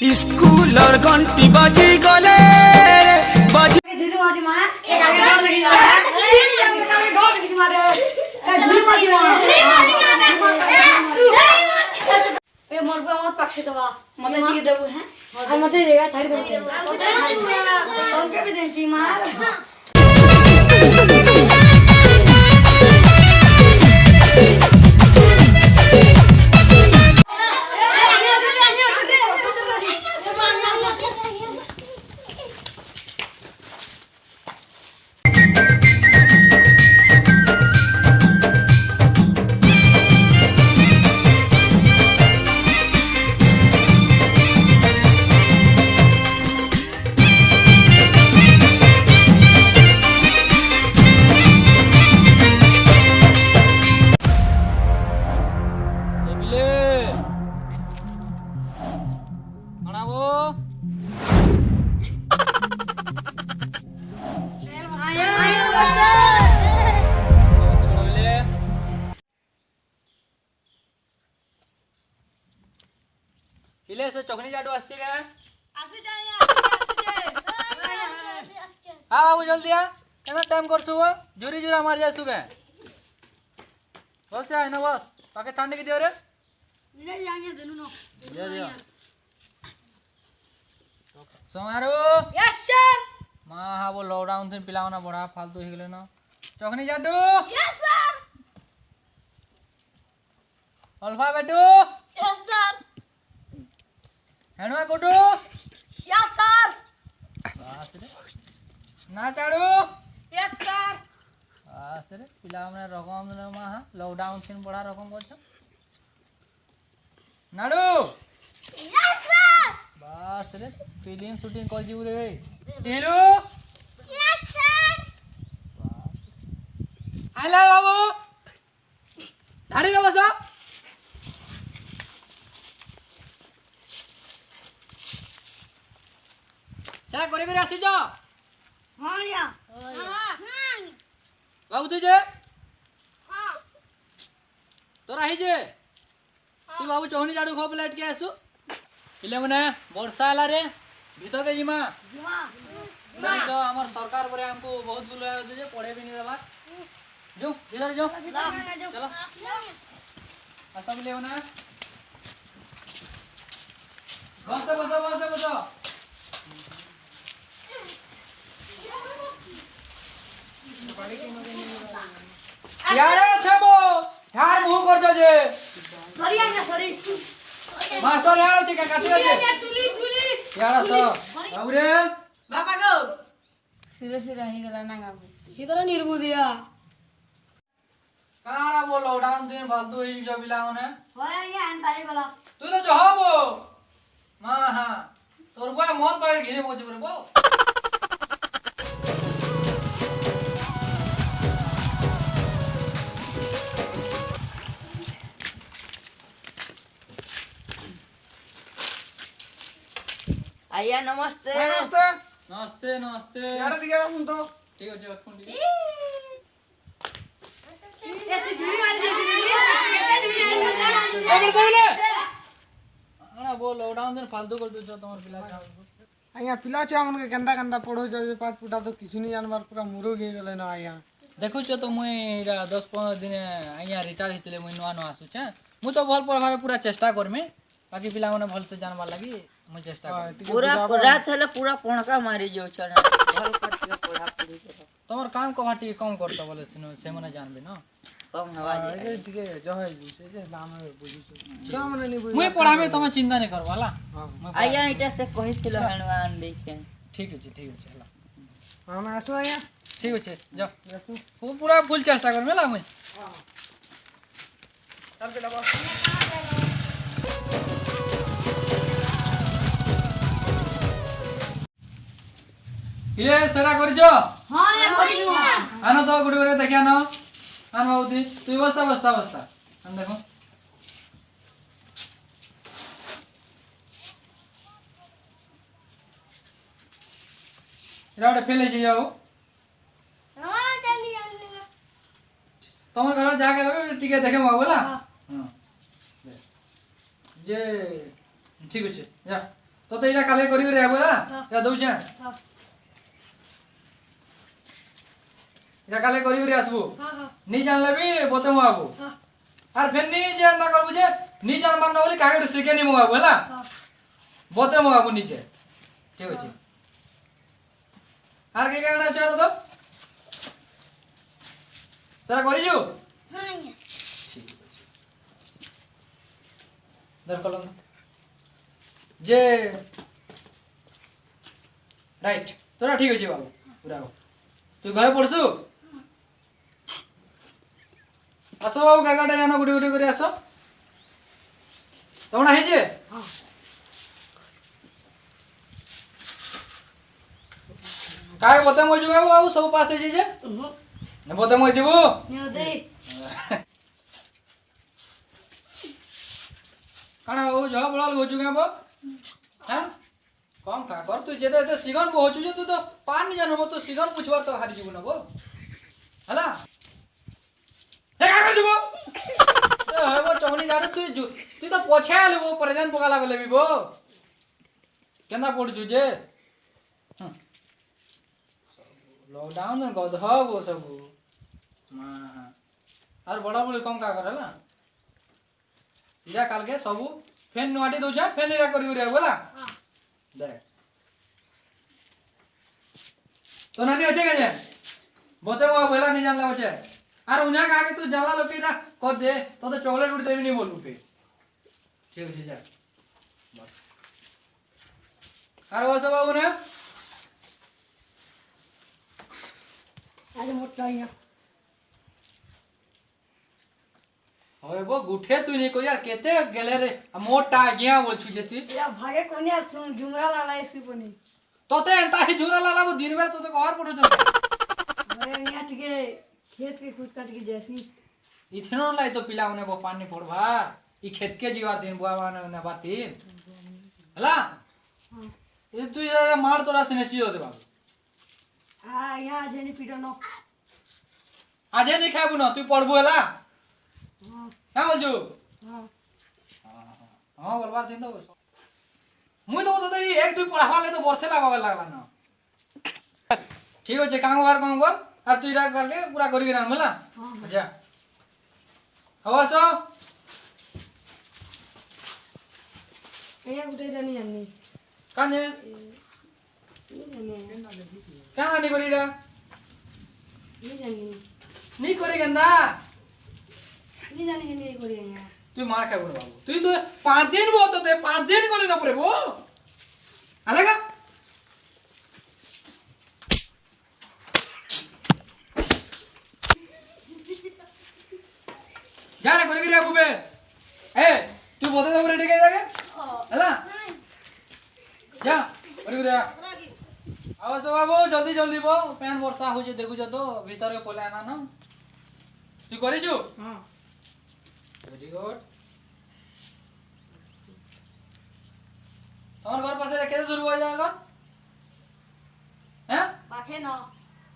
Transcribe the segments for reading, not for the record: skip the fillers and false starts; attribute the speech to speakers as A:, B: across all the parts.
A: School और घंटी बजी गले बजी
B: झुलू आज मां ए आगे डोर लगी मारे डोर लगी मारे का झुलू आज मां ए मोरबा मत पाखे दवा मते जी देबू हैं आ मते देगा छाड़ी देबू कौन के भी देंची मार
C: पिले से चोखनी जाडू आस्ते का
B: आसे जाय
C: हां बाबू जल्दी आ केना टाइम करसु वो जोरी जोरा मार जासु के बस आ ना बस पाके ठंडे की दियो रे
B: ले जाने देनु नो
C: दे दियो समारो
B: यस सर
C: मां हा वो लॉकडाउन से पिलावना बड़ा फालतू हो गेले ना चोखनी जाडू
B: यस सर
C: अल्फा बेटू
B: यस सर
C: हेणवा कोटू
B: यस सर
C: बास रे ना चाडू
B: यस सर
C: बास रे पिलावना रकम ना मा हा लॉकडाउन से बड़ा रकम करछ नाडू
B: यस सर
C: बास रे फिल्म शूटिंग कर जीव रे हीरो
B: यस सर
C: आइला बाबू धाड़ी रे बसा चला करे करे आसी जा
B: हां या हां
C: बाबू तुझे
B: हां
C: तोरा ही जे तू बाबू चौहनी जाडू खो प्लेट के आसु इले मने वर्षा आला रे भीतर के जिमा
B: जीवा
C: तो हमर सरकार परे हमको बहुत बुलाया दे जे पढ़े भी नहीं देबा जो इधर जो चलो सब ले ना बस यार छबो यार मुंह कर दो जे
B: सॉरी आया सॉरी
C: मास्टर यार छे का काटी दे
B: टुली टुली
C: यार तो बाबूरे
B: बाबा गो सिरे सिरे ही गला ना गाबू इधर निर्बुदिया
C: काड़ा वो लॉकडाउन दिन फालतू ही जो बिलावन है
B: होया ये अंताई गला
C: तू तो जहाबो मां हां तोर बुआ मौत बाहर घिरे मोचे पर बो
D: आया नमस्ते
C: नमस्ते नमस्ते नमस्ते
A: यार दिया हम तो
C: ठीक है रखूं ठीक
B: ये तू झुली मार दे केते झुली
C: है बड़ देले ना वो लॉकडाउन दिन फालतू कर दो तोर पिला
A: आया पिला छ हमन के गंदा गंदा पढ़ो जे पाठ पुटा तो किछु नहीं जानबार पूरा मुरो गे गेले ना आया
C: देखु छ तो मुई 10-15 दिन आया रिटायर हितले मुई नुआ नुआ आसु छ मु तो भल पढ़ार पूरा चेष्टा करमे बाकी पिला माने भल से जानबार लागि मु चेष्टा कर
D: पूरा रात हले पूरा पोणका मारी जो छना भल कर के पढ़ा पड़ी करो
C: तोर काम को भाटी कम करतो बोले से मने जानबे न
D: कम हवा जे
A: ए ठीक है जो है से जे नाम है बुझी छ हमने नहीं बुझी
C: मुई पढ़ाबे तमे चिंता नहीं करबो हला
A: हां
D: आया इटा से कहिथिलो हनवान देखे
C: ठीक है हला
A: हम आसो आया
C: ठीक है जा पूरा फुल चेष्टा करमे ला मुई
A: हां चल के डबा
C: ये सेरा करजो
B: हां ये करियो
C: आनो तो गुडी गुडी देखिया न आन बाबूती तू बस्ता आन देखो इरा फेले जाओ
B: हां जल्दी जल्दी
C: তোমার ঘর যা গেলে টিকে দেখে মা বলা হ্যাঁ যে ঠিক আছে যা तो एटा काले करी रे आबो ना या दउछे
B: हां
C: एटा काले करी रे आसबो
B: हां
C: नी जानले भी बते मो आबो
B: हां
C: आर फेर नी जे अंदा करबो जे नी जान मान बोली कागे सिके नी मो आबो हला
B: हां
C: बते मो आबो नीचे ठीक अछि आर के कागना चारो तो तोरा करी जो
B: हां आज्ञा
C: ठीक अछि दर कलम जे राइट तोरा ठीक अछि बाबू पूरा हो तू घरे पड़सु आसो बाबू काकाटा जानो गुडी गुडी करे आसो तमना हे जे
B: हां
C: काय बते मो जुगा बाबू सब पास हे जे ने बते मो दिबो
B: ने दे
C: काना बाबू जो बळाल हो जुगा बो हैं कम खा कर तू जेते ते सिगन बहुचु जे तू तो पान नि जानो तो सिगन पुछबार तो हारि जीवन बो हला हे का कर जुबो ए हो चौनी जाडू तू तो पछे आले वो प्रेजेंट पकाला बेले भी बो केना पडजु जे लॉकडाउन न गद हो सब हां आर बड़ा बड़ी कम का कर हला इरा काल के सब फेन नुआटी दोछा फेन इरा करी रे बोला
B: हां
C: देख तो नानी अच्छे के जे बोते मो बोला नहीं जानला बच्चे आर उन्हा का के तू जानला लोके ना कर दे तो चॉकलेट उड़ देवी नहीं बोलू पे ठीक है जा बस आर वो सब बाबू ने
B: आज मोटा आज्ञा
C: होय बो गुठे तू नहीं कर यार केते गेले रे मोटा गया बोल छु जे तू
B: या भागे कोनी यार तुम जुमरा लाला इसी पनी
C: तोते एंता ही झूरा लाला वो दिन बेला तोते घर पड़ो जो
B: अरे यहाँ टिके खेत के कुछ काट के जैसी
C: इथनो लाई तो पिला उन्हें वो पानी फोड़वा ई खेत के जीवार दिन बुआ वाने उन्हें बातीन हला ये तू यार मार तोरा से नची होते बाबू
B: हाँ यहाँ जेनी पीटो नो
C: आजे नहीं खाबू ना तू पढ़बू हला
B: हाँ
C: क्या बोल जो
B: हाँ
C: हां बोलवा दिन दो मुई तो तो एक दुई पढ़ावा ले तो वर्षे लागावे लागला ना ठीक हो जे काम कर और तू इरा करके पूरा करी के ना होला
B: हाँ
C: अच्छा हवा सो
B: यहाँ कुछ नहीं जानी
C: काने
B: नहीं जानी
C: क्या नहीं करी रा
B: नहीं जानी
C: नहीं करी गंदा
B: नहीं जानी कि नहीं करी यहाँ
C: तू मार खाबू बाबू तू तो 5 दिन वो तो ते 5 दिन कोली ना पड़े वो अलगा जाने करी रे बुबे ए तू बोते तो रेडी के जाके हला जा करी रे आओ सब बाबू जल्दी जल्दी बो पैन वर्षा हो जे देखु तो भीतर के पोले आना ना तू करी छु
B: हाँ
C: वेरी गुड तुम्हारे घर पास केते दूर हो जाएगा हैं
B: पाखे ना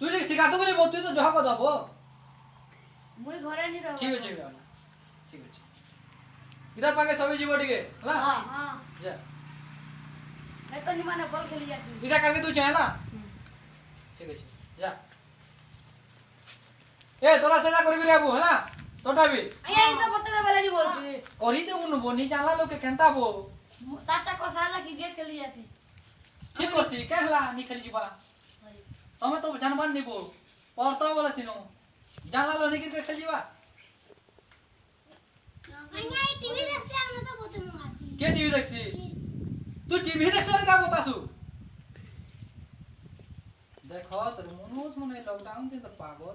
C: तू जे सिखा तो नहीं बोल तू तो जहा को दबो
B: मुझे घरे नहीं रहो
C: ठीक है ठीक है इधर पाके सभी जीवो ठीक है हला
B: हाँ हाँ
C: जा
B: मैं तो नहीं माने बॉल खेली जाती
C: इधर करके तू चाहेला ठीक है जा ए तोरा सेटा करी रे आबू हला तोटा भी
B: यहाँ इतना पत्ते दे वाला नहीं बोलती
C: करी दे उन बोनी जानला लोग के केंता बो
B: ताता कर साला क्रिकेट खेली जाती
C: ठीक करसी के हला नी खेली जीवा तमे तो जानबान नहीं बो पढ़ता बोला सिनो जानला लो नी क्रिकेट खेली जीवा
E: અહીંયા ટીવી દેખશે আর মতো বলতে মাসি
C: के टीवी देखसी तू टीवी देखछ रे दा बतासु देखो तर मनोज मने लॉकडाउन ते तो पागल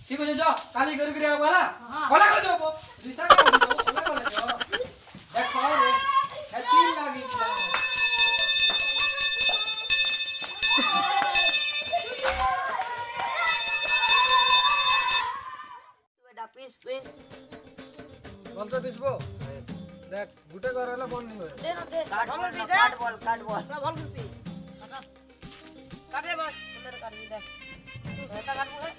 C: ठीक हो जा काली करी करे वाला
B: हाँ।
C: कोला कर दो रिसा के दो कोला कर दो देखो रे हैप्पी लागी
D: बेटा पीस पीस
A: বল তো দিসবো দেখ গুটে ঘর হলে বল নি হয়
B: दे ना दे
D: काट बॉल
B: ना बॉल पी काटे बस मेरे काट भी दे ऐसा काट बोले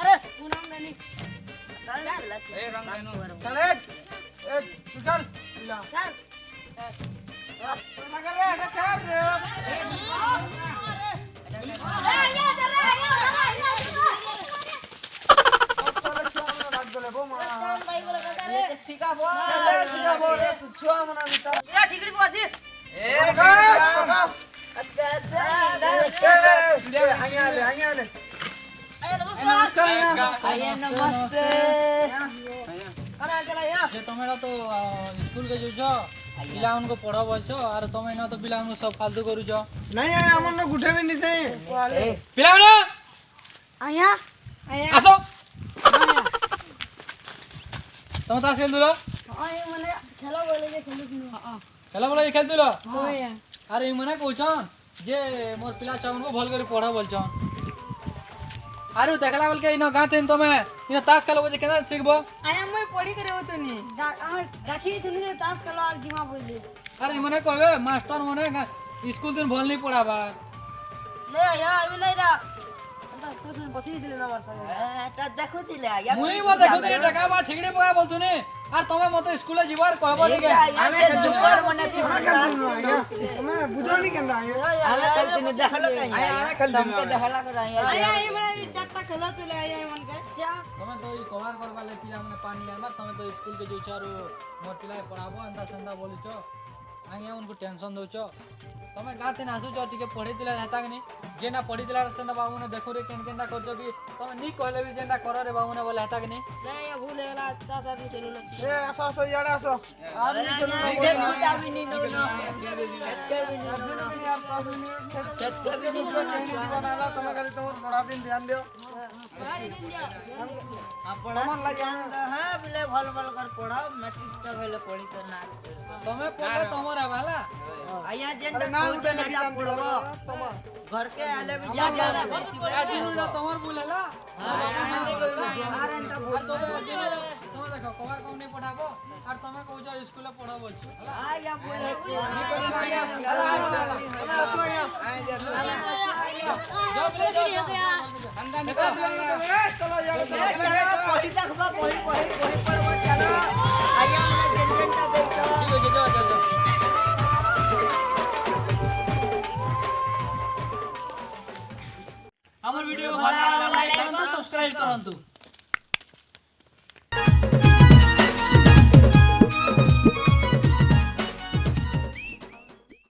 B: अरे पूनम नहीं
C: ए रंग
A: চল এ তু চল
B: चल
C: जे तमेरा तो स्कूल के जो पिला उनको पढ़ा बोलछो और तमे ना तो पिला उनको सब फालतू करू छो
A: नहीं आया हमन न गुठे भी नहीं थे
C: पिला ना
B: आया
C: आसो तमे तास खेल दुलो
B: आया मने खेला बोले जे खेलु
C: खेला बोले खेल दुलो अरे ई मने कहछन जे मोर पिला छ उनको भल करी पढ़ा बोलछन आरु देखला बोल के इनो गाते तमे इनो तास खेलो बजे केना सिखबो
B: आया मैं पढ़ी करे होतो नी गाठी तुनी तास खेलो और जिमा बोले
C: अरे मने कहबे मास्टर मने स्कूल दिन भल नहीं पढ़ाबा
B: ले आया अभी ले रा अंत सोचन बथी दिले ना वर्षा
D: देखो दिले आया
C: मुई बा देखो तरी टका बा ठीकड़े पया बोलतु ने आर तमे मते स्कूल जीवार कहबो नी के
A: मैं बुझो नहीं केंदा
D: आवे कल दिन देखलो त आया कल तुमके देखला कर आया
B: ये माने चारटा खेला तो ले आया मन के क्या
C: तमे तो ई कवर करबा ले पिला मने पानी आमा तमे तो स्कूल के जो चारो मोर पिला पढ़ाबो अंदा संदा बोलुचो आगे उनको टेंशन दउचो तमे गाते ना आसुचो टिके पढ़ी दिला हेता कि जे ना पढ़ी दिला संदा बाबू ने देखो रे केन केनटा करजो कि तमे नी कहले भी जेंटा कर रे बाबू ने बोले हेता कि
B: ले ये भूल गेला चाचा भी चलो
A: ए आसो आसो यार आसो आज नहीं चलो
D: के मुदा भी नहीं नो ना के भी नहीं
A: यार पास नहीं के भी नहीं बनाला तमे खाली तोर पढ़ा दिन ध्यान दियो
D: आपण मन लगे हां बोले भल भल कर पढ़ो मैट्रिक तक होले पढ़ी कर ना
C: तमे पढ़े तमरा वाला
D: आया जेंटा
A: ना उठे लगी
D: ना
A: जान
D: पढ़ो
A: तमा
D: घर के आले भी जा
C: आ दिनुला तमर बोलेला
D: आरे त
C: और तमे देखो कवर कम नहीं पढ़ाबो और तमे कहजो स्कूल पढ़ा बोलछो
D: आया बोले
A: चलो यार
D: पढ़ी देखबा पढ़ी पढ़बो चलो आया हमरा जेंटा देखो
C: ठीक है जा हमर वीडियो भला लाइक करंतु सब्सक्राइब करंतु